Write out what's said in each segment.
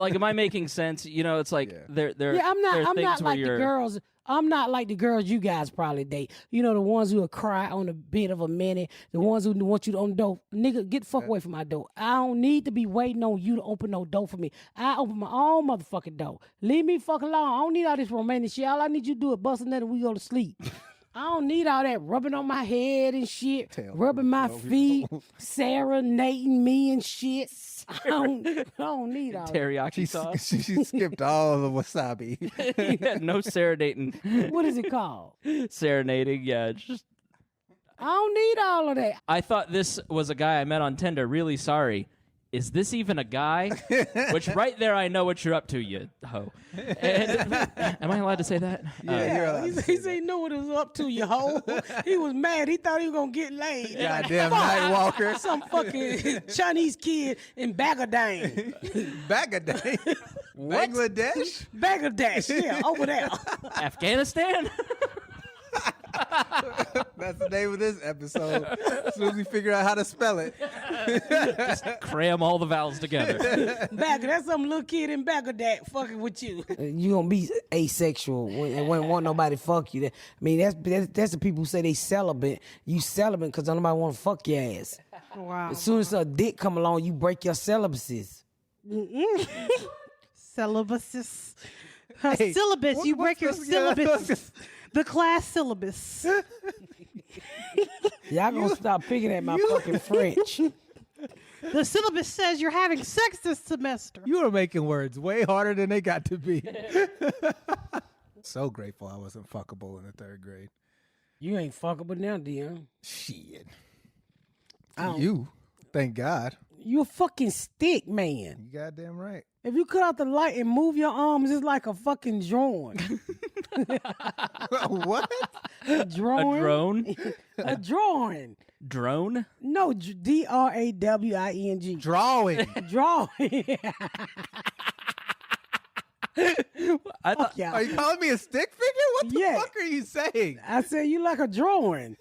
Like, am I making sense? You know, it's like there. I'm not. there are I'm things not where like the you're- girls. I'm not like the girls you guys probably date. You know, the ones who will cry on the bed of a minute. The ones who want you to open the door. Nigga, get the fuck away from my door. I don't need to be waiting on you to open no door for me. I open my own motherfucking door. Leave me fuck alone. I don't need all this romantic shit. All I need you to do is bust a nut and we go to sleep. I don't need all that rubbing on my head and shit, rubbing my feet, serenading me and shit. I don't need all that. teriyaki sauce. She skipped all the wasabi. Yeah, no serenading. What is it called? Serenading, yeah. It's just. I don't need all of that. I thought this was a guy I met on Tinder. Really sorry. Is this even a guy? Which right there, I know what you're up to, you hoe. And, am I allowed to say that? Yeah, He said he knew what he was up to, you hoe. He was mad. He thought he was going to get laid. Goddamn night walker. Some fucking Chinese kid in Bangladesh. Bangladesh. Bangladesh? Bangladesh, yeah, over there. Afghanistan? That's the name of this episode. As soon as we figure out how to spell it. Cram all the vowels together. That's some little kid in Bangladesh fucking with you. You gonna be asexual and wouldn't want nobody to fuck you. I mean, that's the people who say they celibate. You celibate because nobody want to fuck your ass. Wow. As soon as a dick come along, you break your celibacies. Syllabuses. Syllabus. You break your syllabus. The class syllabus. Y'all gonna stop picking at my fucking French. The syllabus says you're having sex this semester. You are making words way harder than they got to be. So grateful I wasn't fuckable in the 3rd grade. You ain't fuckable now, Dion. Shit. You. Thank God. You a fucking stick, man. You goddamn right. If you cut out the light and move your arms, it's like a fucking drone. What? A drone? A drone? A drone. Drone? No, D-R-A-W-I-N-G. Drawing. Drawing. I thought, Yeah. Are you calling me a stick figure? What the Yeah. fuck are you saying? I said you like a drawing.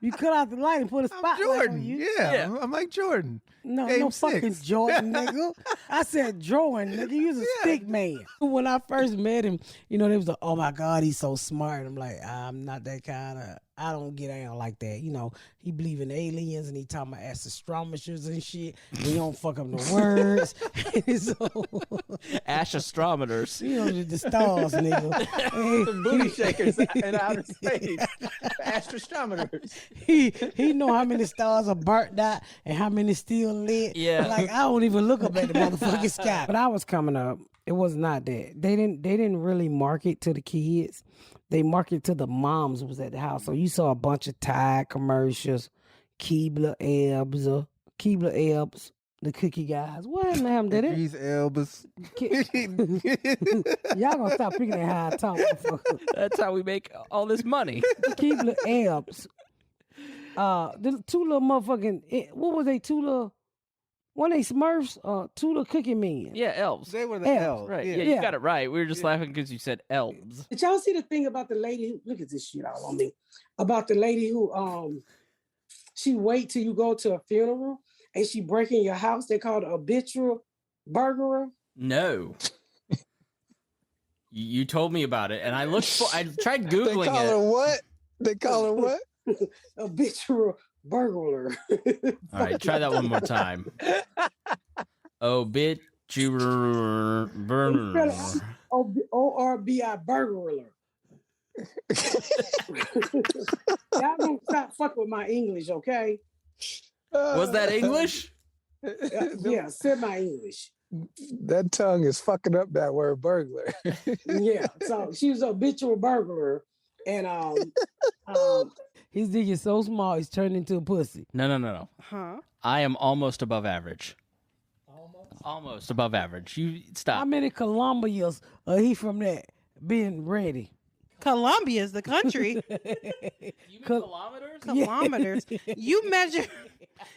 You cut out the light and put a I'm spotlight Jordan. on you. Yeah. I'm like Jordan. No, Game no 6. fucking Jordan, nigga. I said drawing, nigga. You was a stick man. When I first met him, you know, they was like, oh my God, he's so smart. I'm like, I'm not that kind of, I don't get down like that. You know, he believe in aliens and he talking about astronomers and shit. And he don't fuck up no words. So, astronomers. you know, the stars, nigga. Booty shakers in outer space. Astronomers. He know how many stars are burnt out and how many still lit. Yeah. Like I don't even look up at the motherfucking sky. But I was coming up. It was not that. They didn't really market to the kids. They marketed to the moms who was at the house. So you saw a bunch of Tide commercials, Keebler Elbs, the cookie guys. What happened to them? These Elbas. Y'all gonna stop picking at how I talk. Motherfucker. That's how we make all this money. Keebler Elbs. The two little motherfucking, what was they, two little, one they Smurfs, two little cookie men. Yeah, elves. They were the Elves, elves. Right. Yeah. Yeah, you got it right. We were just laughing because you said elves. Did y'all see the thing about the lady who, look at this shit all on me, about the lady who, she wait till you go to a funeral and she break in your house? They call it habitual burglar. No. You told me about it, and I looked for. I tried googling They call her it. what? They call her what? Habitual burglar. All right, try that one more time. Obituary burner. O-R-B-I burglar. Y'all don't stop fucking with my English, okay? Was that English? Yeah, semi-English. That tongue is fucking up that word burglar. Yeah, so she was a habitual burglar, and his dick is so small he's turned into a pussy. No. Huh? I am almost above average. Almost above average. You How stop. many kilometers are he from that being ready? Colombia is the country. You mean kilometers? Kilometers.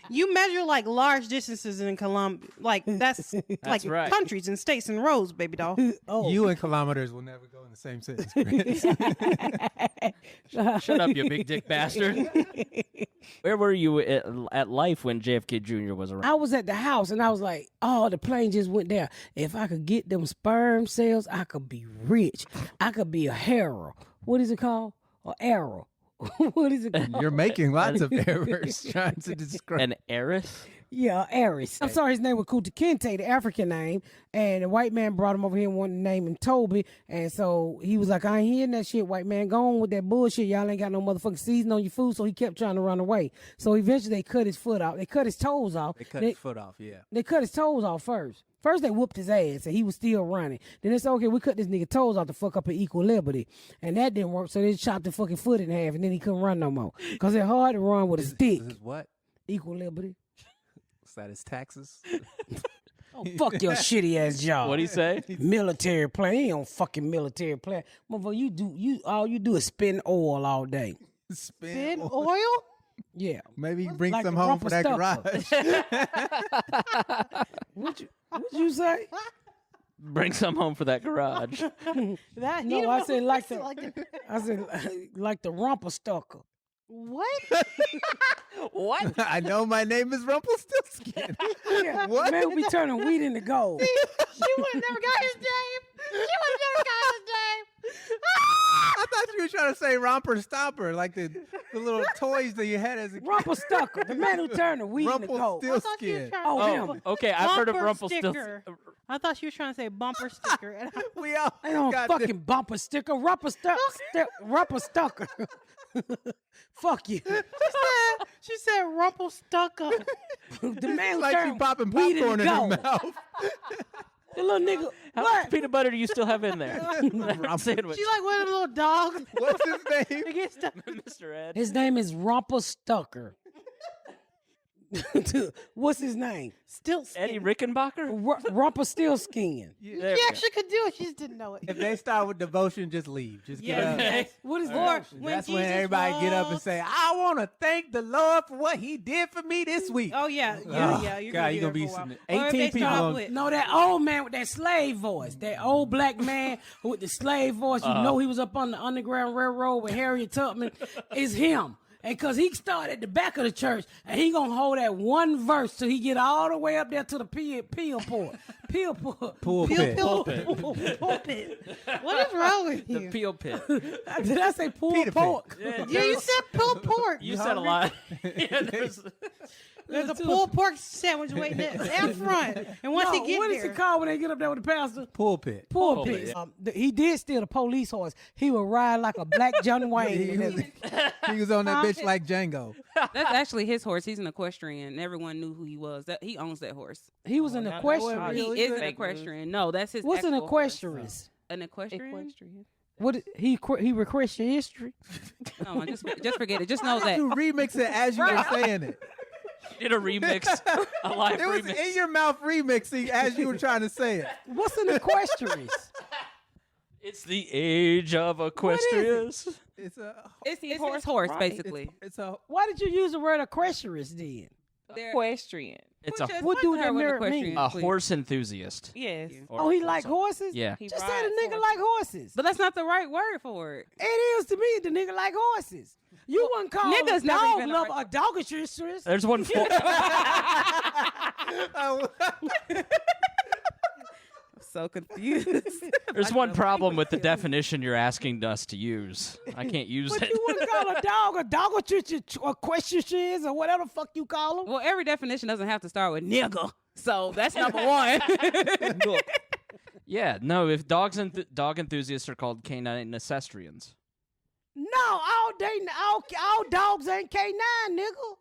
You measure like large distances in Colombia. Like that's like right. countries and states and roads, baby doll. Oh. You and kilometers will never go in the same sentence. Chris. Shut up, you big dick bastard. Where were you at life when JFK Jr. was around? I was at the house and I was like, oh, the plane just went down. If I could get them sperm cells, I could be rich. I could be a hero. What is it called? An arrow. What is it called? You're making lots of errors trying to describe. An heiress? Yeah, Aries. I'm sorry, his name was Kunta Kinte, the African name, and the white man brought him over here and wanted to name him Toby, and so he was like, I ain't hearing that shit, white man. Go on with that bullshit. Y'all ain't got no motherfucking season on your food, so he kept trying to run away. So eventually they cut his foot off. They cut his toes off. They cut his foot off, yeah. They cut his toes off first. First they whooped his ass and he was still running. Then they said, okay, we cut this nigga toes off to fuck up an equal liberty. And that didn't work, so they chopped the fucking foot in half and then he couldn't run no more. Because it's hard to run with a stick. This is what? Equal liberty. Is that his taxes? Oh, fuck your shitty ass job. What'd he say? Military plane. He ain't on fucking military plane. Motherfucker, all you do is spin oil all day. Spin oil? Yeah. Maybe you bring Like some the home for that Rumpa garage. What'd you say? Bring some home for that garage. That No, you I know, said like the like I said like the Rumpa Stucker. what? What? I know my name is Rumpelstiltskin. Yeah, What? Man, we be turning wheat into gold. She would have never got his name. She would have never got his name. I thought you were trying to say Romper Stomper, like the little toys that you had as a kid. Rumpa Stucker, the man who turned the wheat into gold. I thought she was Rumpelstiltskin. trying Oh, to say him. Okay, I've heard of bumper Rumpelstiltskin. sticker. I thought she was trying to say bumper sticker. And We all Ain't no got fucking bumper sticker. Rumpa Stucker. Fuck you. she said rumple stucker. The man who like you turned popping wheat popcorn into in her gold. mouth. The little nigga. How much What? peanut butter do you still have in there? Sandwich. She like one of them little dogs. What's his name? It gets stuck. Mr. Ed. His name is Rumpa Stucker. What's his name? Still Eddie Rickenbacker? Rumpa Stillskin. She There we go. actually could do it. She just didn't know it. If they start with devotion, just leave. Just get up. Yes. What is Or that? when That's when Jesus everybody get up and walks. say, I want to thank the Lord for what he did for me this week. Oh yeah, Oh, yeah. You're God, gonna, you gonna be be some- Or if 18 they people start on- with, No, that old man with that slave voice. That old black man with the slave voice. You know he was up on the Underground Railroad with Harriet Tubman. Is him. And because he started at the back of the church, and he going to hold that one verse till he get all the way up there to the peel port. Pulpit. pulpit. What is wrong with The you? peel pit. Did I say pulled Peter pork? Yeah, Yeah, you said pulled pork. you said a lot. Yeah, There's a pulled pork sandwich waiting out front. And once No, he get what there, is it called when they get up there with the pastor? Pulpit. Pulpit. He did steal the police horse. He would ride like a black John Wayne. He was on that bitch like Django. That's actually his horse. He's an equestrian. Everyone knew who he was. That he owns that horse. He was an equestrian. He Really is an fake equestrian. No, that's his. What's an actual horse. equestrian? An equestrian? What he requested history? No, just forget it. Just know that. You remix it as you were saying it. Did a remix, a live It was remix. in your mouth remixing as you were trying to say it. What's an equestrian? It's the age of equestrians. It's a. It's his horse, right. basically. It's a. Why did you use the word equestrian then? Equestrian. It's a, What do that merit mean? a horse enthusiast. Yes. Or Oh, he horse- like horses? Yeah. He Just say rides the nigga horses. like horses. But that's not the right word for it. It is to me. The nigga like horses. You wouldn't call niggas a never dog even love are- a dogatress. There's one. So confused. There's one problem with the definition you're asking us to use. I can't use But it. you wouldn't call a dog a dogatress or equestrian or whatever the fuck you call them. Well, every definition doesn't have to start with nigga. So that's number one. Yeah, no. If dog enthusiasts are called canine necessarians. No, all dogs ain't K9, nigga.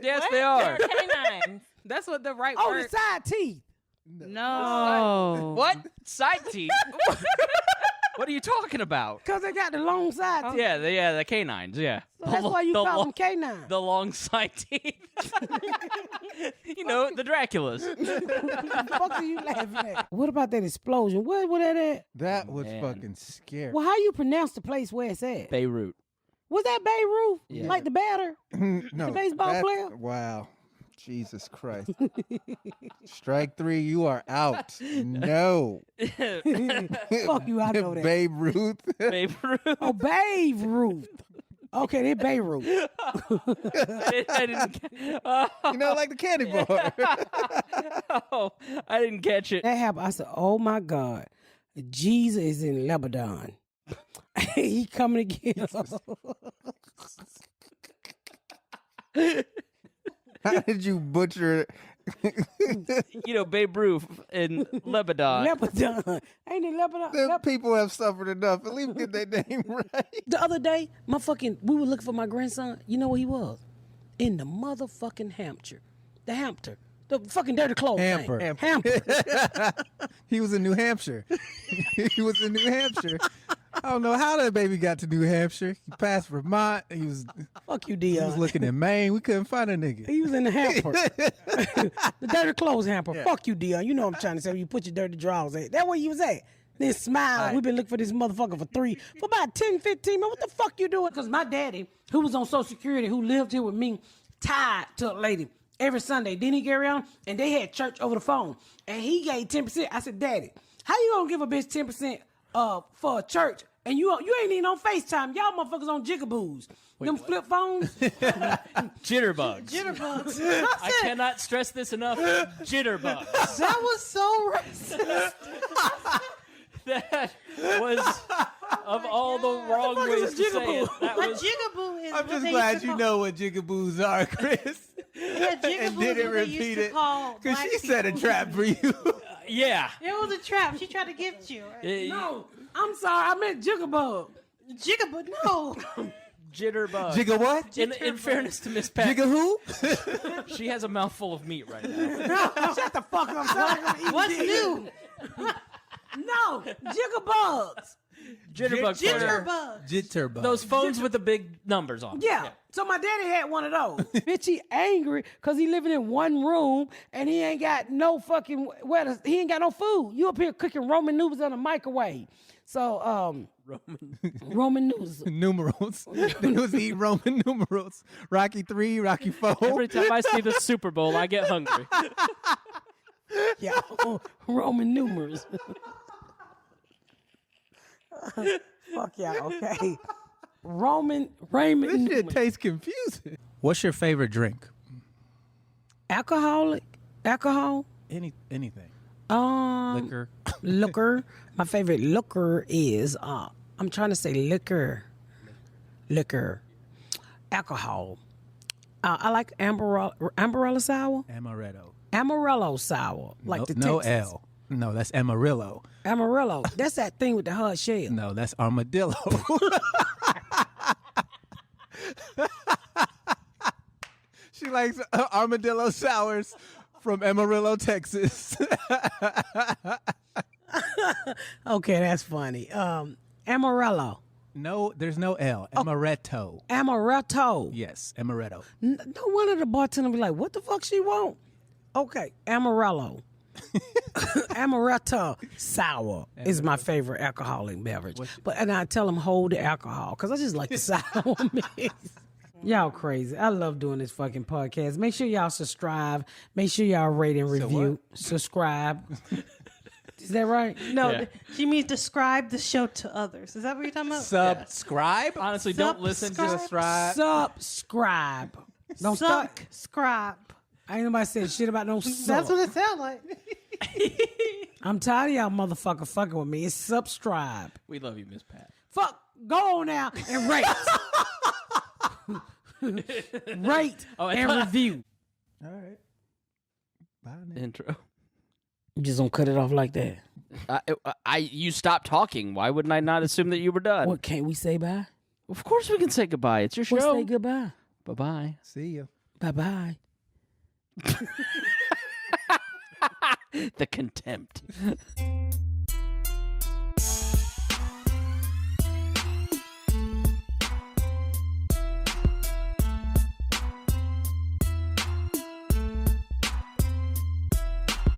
Yes, they are. Canines. That's what the right Oh, word. the side teeth. No. What? Side teeth? What are you talking about? Cause they got the long side teeth. Yeah, the canines. Yeah, So that's why you call them canine. the long side teeth. You know, the Draculas. What the fuck are you laughing at? What about that explosion? Where that at? That was Man. fucking scary. Well, how you pronounce the place where it's at? Beirut. Was that Beirut? Yeah. Like the batter? No, The baseball player? Wow. Jesus Christ. Strike 3, you are out. No. Fuck you, I know that. Babe Ruth. Beirut. Oh, Babe Ruth. Okay, they Beirut. I didn't. You know, like the candy bar. Oh, I didn't catch it. That happened. I said, oh my God. Jesus is in Lebanon. He coming to get us. How did you butcher it? You know, Babe Ruth in Lebanon. Lebanon. Ain't it Lebanon? Them people have suffered enough. At least get their name right. The other day, we were looking for my grandson. You know where he was? In the motherfucking Hampshire. The Hampshire. The fucking dirty clothes Hamper. thing. Hamper. He was in New Hampshire. He was in New Hampshire. I don't know how that baby got to New Hampshire. He passed Vermont. He was Fuck you, he was Dion. looking in Maine. We couldn't find a nigga. He was in the hamper. The dirty clothes hamper. Fuck you, Dion. You know what I'm trying to say. When you put your dirty drawers at. That's where you was at. Then smile. We've been looking for this motherfucker for about 10, 15 minutes. What the fuck you doing? Because my daddy, who was on Social Security, who lived here with me, tied to a lady every Sunday. Then he carry on, and they had church over the phone. And he gave 10%. I said, Daddy, how you gonna give a bitch 10% for a church? And you ain't even on FaceTime. Y'all motherfuckers on Jitterbugs. Them flip phones. Jitterbugs. Jitterbugs. I cannot stress this enough. Jitterbugs. That was so racist. That was of all the wrong ways to say it. That A was jigaboo is I'm what just they glad used to you call, know what jigaboos are, Chris. Yeah, jigaboo And is didn't what they repeat used to it. call Because black she set a people. trap for you. yeah. It was a trap. She tried to gift you. No, I'm sorry. I meant Jigabug. Jigaboo, no. Jitterbug. Jigga what? In fairness to Miss Pat, Jigga who? she has a mouthful of meat right now. Shut the fuck up. Son. What's new? No, Jiggabugs. Jitterbugs. Jitterbug. Jitterbug. Those phones with the big numbers on them. Yeah. So my daddy had one of those. Bitch, he angry because he living in one room and he ain't got no fucking he ain't got no food. You up here cooking Roman noodles in a microwave. So Roman noodles. numerals. They was eating Roman numerals. Rocky 3, Rocky 4. Every time I see the Super Bowl, I get hungry. Yeah, Roman numerals. Fuck y'all, okay. Raymond This shit numerals. tastes confusing. What's your favorite drink? Alcohol? Anything. Liquor. Liquor. Liquor. My favorite liquor is I'm trying to say liquor. Alcohol. I like Amarillo sour. Amaretto. Amarillo sour. Like the no Texas. L. No, that's Amarillo. Amarillo. That's that thing with the hard shell. No, that's armadillo. She likes armadillo sours from Amarillo, Texas. Okay, that's funny. Amarillo. No, there's no L. Amaretto. Amaretto. Yes, amaretto. No wonder the bartender be like, what the fuck she want? Okay, Amarillo. Amaretto sour is my favorite alcoholic beverage. And I tell them hold the alcohol because I just like the sour mix. Y'all crazy. I love doing this fucking podcast. Make sure y'all subscribe. Make sure y'all rate and review. Subscribe. Is that right? No, Yeah. she means describe the show to others. Is that what you're talking about? Subscribe? Honestly, don't listen to Subscribe. Subscribe. Don't start. Subscribe. Ain't nobody said shit about no That's what it sounds like. I'm tired of y'all motherfucker fucking with me. It's subscribe. We love you, Miss Pat. Fuck. Go on now and rate. Rate and review. All right. Bye now. Intro. You just don't cut it off like that. You stopped talking. Why wouldn't I not assume that you were done? What, can't we say bye? Of course we can say goodbye. It's your We'll show. say goodbye. Bye-bye. See ya. Bye-bye. The contempt.